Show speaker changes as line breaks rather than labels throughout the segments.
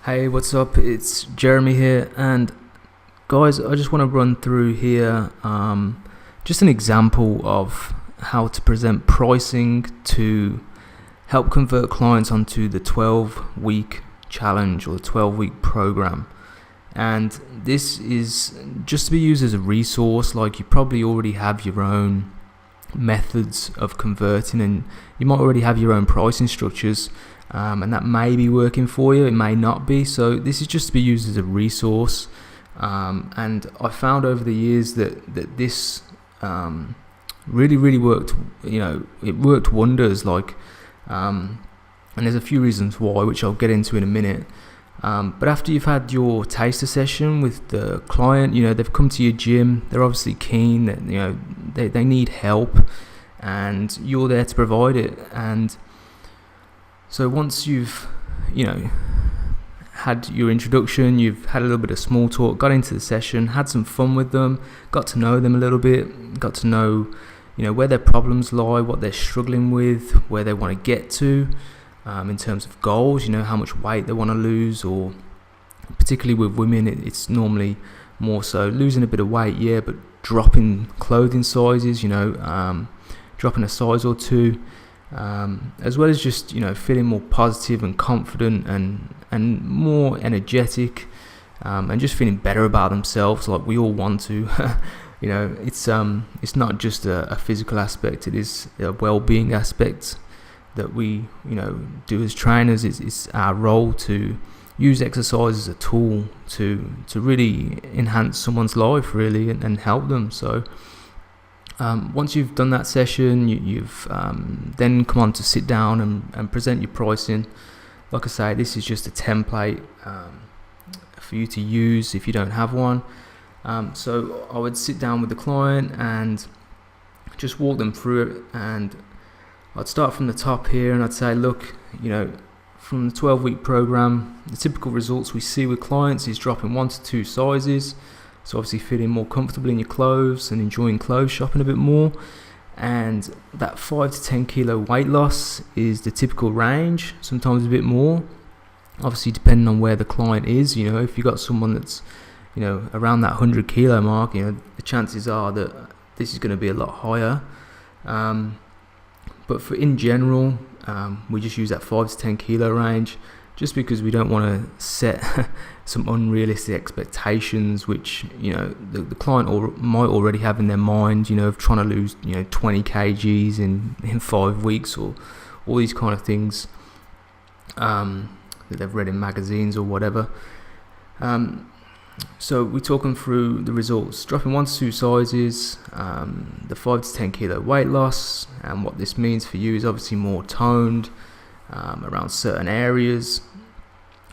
Hey, what's up? It's Jeremy here, and guys, I just want to run through here just an example of how to present pricing to help convert clients onto the 12-week challenge or the 12-week program. And this is just to be used as a resource. Like, you probably already have your own methods of converting, and you might already have your own pricing structures. And that may be working for you, it may not be. So this is just to be used as a resource. And I found over the years that this really worked. It worked wonders. And there's a few reasons why, which I'll get into in a minute. But after you've had your taster session with the client, they've come to your gym, they're obviously keen, that they need help, and you're there to provide it. And so once you've, had your introduction, you've had a little bit of small talk, got into the session, had some fun with them, got to know them a little bit, got to know, where their problems lie, what they're struggling with, where they want to get to, in terms of goals, how much weight they want to lose, or particularly with women, it's normally more so losing a bit of weight, but dropping clothing sizes, dropping a size or two. As well as just feeling more positive and confident and more energetic, and just feeling better about themselves, like we all want to. It's not just a physical aspect, it is a well-being aspect that we do as trainers. It's our role to use exercise as a tool to really enhance someone's life, really, and help them. So once you've done that session, you've then come on to sit down and present your pricing. Like I say, this is just a template for you to use if you don't have one. So I would sit down with the client and just walk them through it. And I'd start from the top here, and I'd say, look, from the 12-week program, the typical results we see with clients is dropping 1 to 2 sizes. So obviously feeling more comfortable in your clothes and enjoying clothes shopping a bit more. And that 5 to 10 kilo weight loss is the typical range, sometimes a bit more. Obviously depending on where the client is, if you've got someone that's, around that 100 kilo mark, the chances are that this is going to be a lot higher. But in general, we just use that 5 to 10 kilo range, just because we don't want to set some unrealistic expectations, which the client might already have in their mind, of trying to lose 20 kgs in 5 weeks, or all these kind of things that they've read in magazines or whatever. So we talk them through the results, dropping 1 to 2 sizes, the 5 to 10 kilo weight loss, and what this means for you is obviously more toned around certain areas,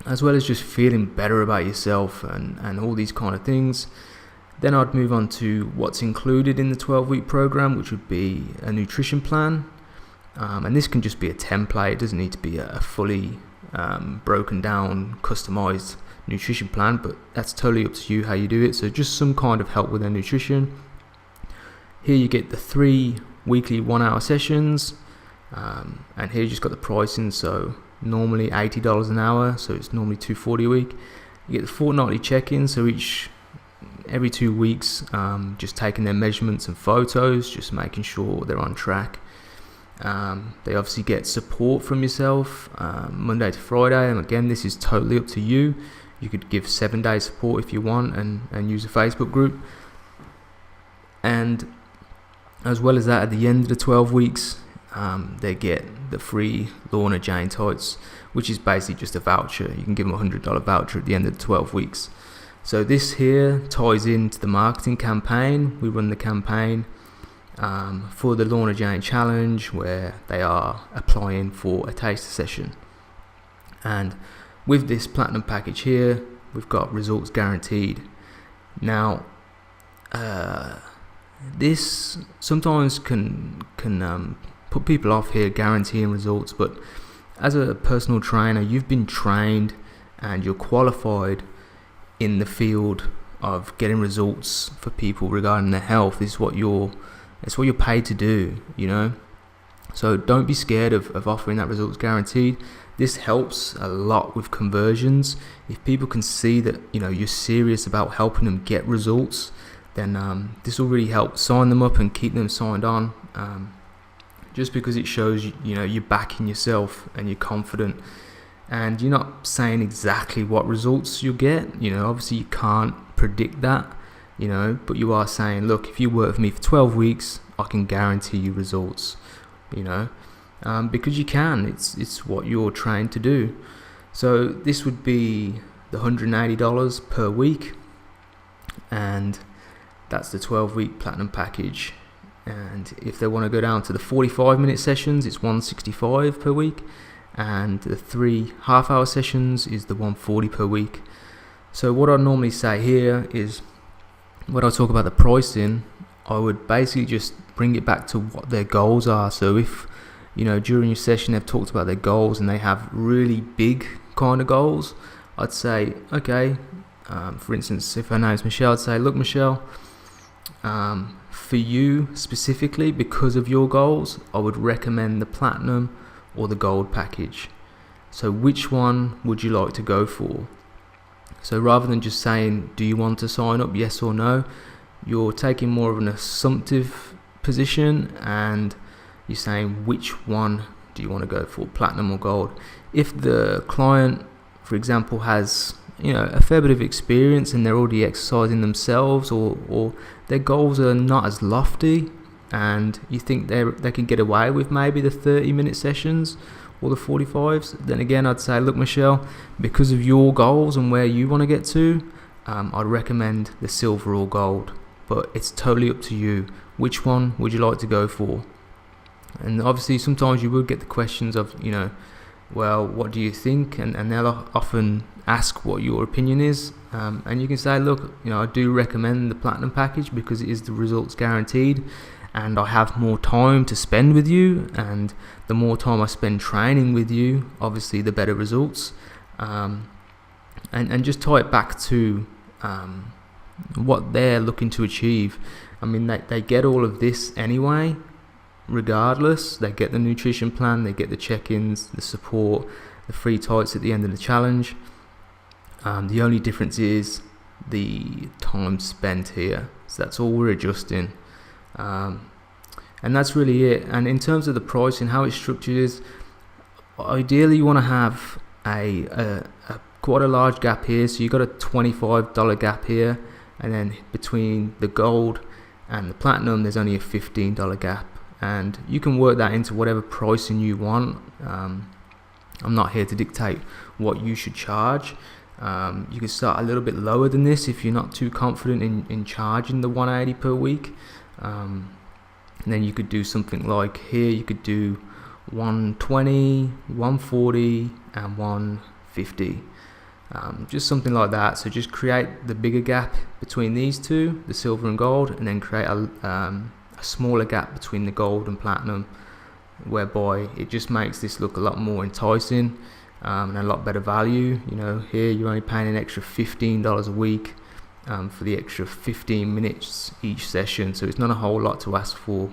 as well as just feeling better about yourself and all these kind of things. Then I'd move on to what's included in the 12-week program, which would be a nutrition plan. And this can just be a template. It doesn't need to be a fully broken down, customized nutrition plan, but that's totally up to you how you do it. So just some kind of help with their nutrition. Here you get the 3 weekly 1-hour sessions. And here you just got the pricing. So normally $80 an hour, so it's normally $240 a week. You get the fortnightly check-in, so every 2 weeks, just taking their measurements and photos, just making sure they're on track. They obviously get support from yourself Monday to Friday, and again, this is totally up to you. You could give 7-day support if you want, and use a Facebook group. And as well as that, at the end of the 12 weeks, they get the free Lorna Jane tights, which is basically just a voucher. You can give them a $100 voucher at the end of the 12 weeks. So this here ties into the marketing campaign. We run the campaign for the Lorna Jane challenge, where they are applying for a taster session. And with this platinum package here, we've got results guaranteed. Now, this sometimes can put people off here, guaranteeing results, but as a personal trainer, you've been trained and you're qualified in the field of getting results for people regarding their health. It's what you're paid to do, So don't be scared of offering that results guaranteed. This helps a lot with conversions. If people can see that you're serious about helping them get results, then this will really help sign them up and keep them signed on. Just because it shows you're backing yourself and you're confident, and you're not saying exactly what results you'll get. Obviously you can't predict that, but you are saying, look, if you work with me for 12 weeks, I can guarantee you results. Because you can. It's what you're trained to do. So this would be the $180 per week, and that's the 12-week platinum package. And if they want to go down to the 45-minute sessions, it's $165 per week, and the 3 half-hour sessions is the $140 per week. So what I normally say here is, when I talk about the pricing, I would basically just bring it back to what their goals are. So if during your session they've talked about their goals and they have really big kind of goals, I'd say, okay, for instance, if her name's Michelle, I'd say, look, Michelle, for you specifically, because of your goals, I would recommend the platinum or the gold package. So which one would you like to go for? So rather than just saying, do you want to sign up, yes or no, you're taking more of an assumptive position, and you're saying, which one do you want to go for, platinum or gold? If the client, for example, has a fair bit of experience and they're already exercising themselves, or their goals are not as lofty, and you think they can get away with maybe the 30-minute sessions or the 45s, then again I'd say, look, Michelle, because of your goals and where you want to get to, I'd recommend the silver or gold. But it's totally up to you. Which one would you like to go for? And obviously sometimes you will get the questions of, well, what do you think? And they'll often ask what your opinion is. And you can say, look, I do recommend the platinum package because it is the results guaranteed, and I have more time to spend with you, and the more time I spend training with you, obviously the better results. And just tie it back to what they're looking to achieve. I mean, they get all of this anyway, regardless. They get the nutrition plan, they get the check-ins, the support, the free tights at the end of the challenge. The only difference is the time spent here. So that's all we're adjusting. And that's really it. And in terms of the pricing, how it's structured is, ideally you want to have a quite a large gap here. So you've got a $25 gap here, and then between the gold and the platinum there's only a $15 gap, and you can work that into whatever pricing you want. I'm not here to dictate what you should charge. You can start a little bit lower than this if you're not too confident in charging the $180 per week, and then you could do something like here. You could do $120, $140 and $150, just something like that. So just create the bigger gap between these two, the silver and gold, and then create a smaller gap between the gold and platinum, whereby it just makes this look a lot more enticing and a lot better value. Here you're only paying an extra $15 a week for the extra 15 minutes each session, so it's not a whole lot to ask for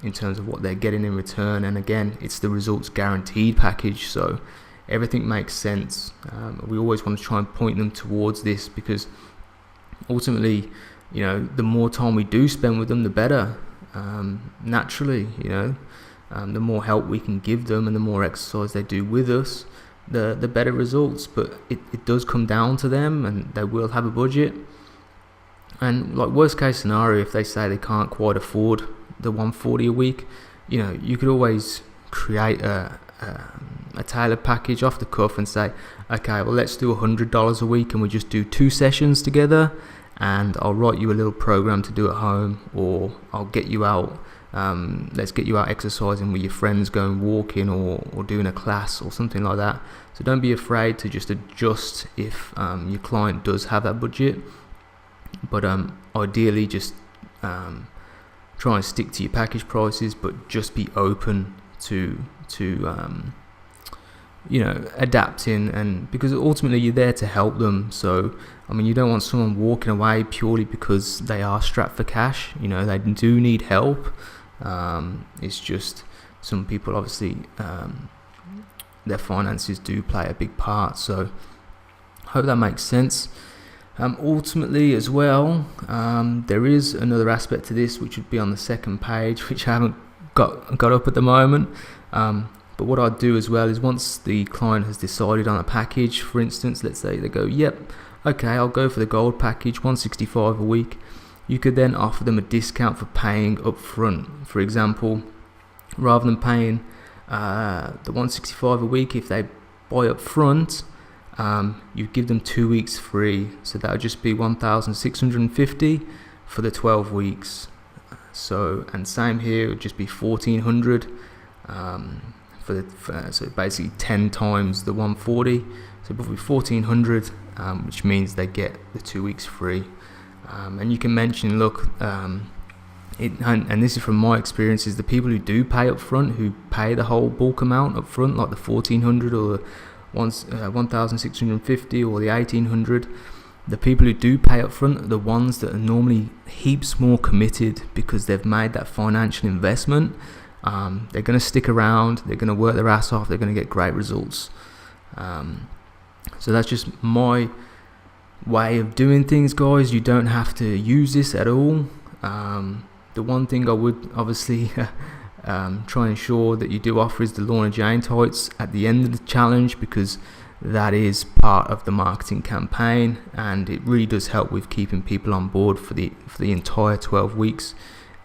in terms of what they're getting in return. And again, it's the results guaranteed package, so everything makes sense. We always want to try and point them towards this, because ultimately, the more time we do spend with them, the better. Naturally, the more help we can give them and the more exercise they do with us, the better results. But it does come down to them, and they will have a budget. And like worst case scenario, if they say they can't quite afford the $140 a week, you could always create a tailored package off the cuff and say, okay, well, let's do $100 a week and we just do 2 sessions together, and I'll write you a little program to do at home, or I'll get you out, let's get you out exercising with your friends, going walking or doing a class or something like that. So don't be afraid to just adjust if your client does have that budget, but ideally just try and stick to your package prices, but just be open to adapting, and because ultimately you're there to help them. So you don't want someone walking away purely because they are strapped for cash. They do need help. It's just some people obviously their finances do play a big part. So hope that makes sense. Ultimately as well, there is another aspect to this which would be on the second page, which I haven't got up at the moment. But what I'd do as well is, once the client has decided on a package, for instance, let's say they go, yep, okay, I'll go for the gold package, 165 a week. You could then offer them a discount for paying up front. For example, rather than paying the 165 a week, if they buy up front, you give them 2 weeks free. So that would just be 1,650 for the 12 weeks. So, and same here, it would just be 1,400 so basically 10 times the 140. So probably 1,400, which means they get the 2 weeks free. And you can mention, look, and this is from my experiences, the people who do pay up front, who pay the whole bulk amount up front, like the 1,400 or the 1,650 or the 1,800, the people who do pay up front are the ones that are normally heaps more committed, because they've made that financial investment. They're going to stick around, they're going to work their ass off, they're going to get great results. So that's just my way of doing things, guys. You don't have to use this at all. The one thing I would obviously try and ensure that you do offer is the Lorna Jane tights at the end of the challenge, because that is part of the marketing campaign, and it really does help with keeping people on board for the entire 12 weeks.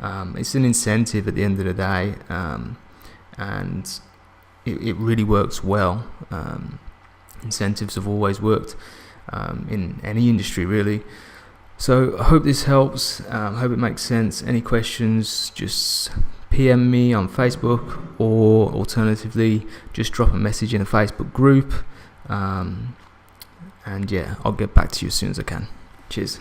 It's an incentive at the end of the day, and it really works well. Incentives have always worked in any industry, really. So I hope this helps. I hope it makes sense. Any questions, just PM me on Facebook, or alternatively just drop a message in a Facebook group, and yeah, I'll get back to you as soon as I can. Cheers.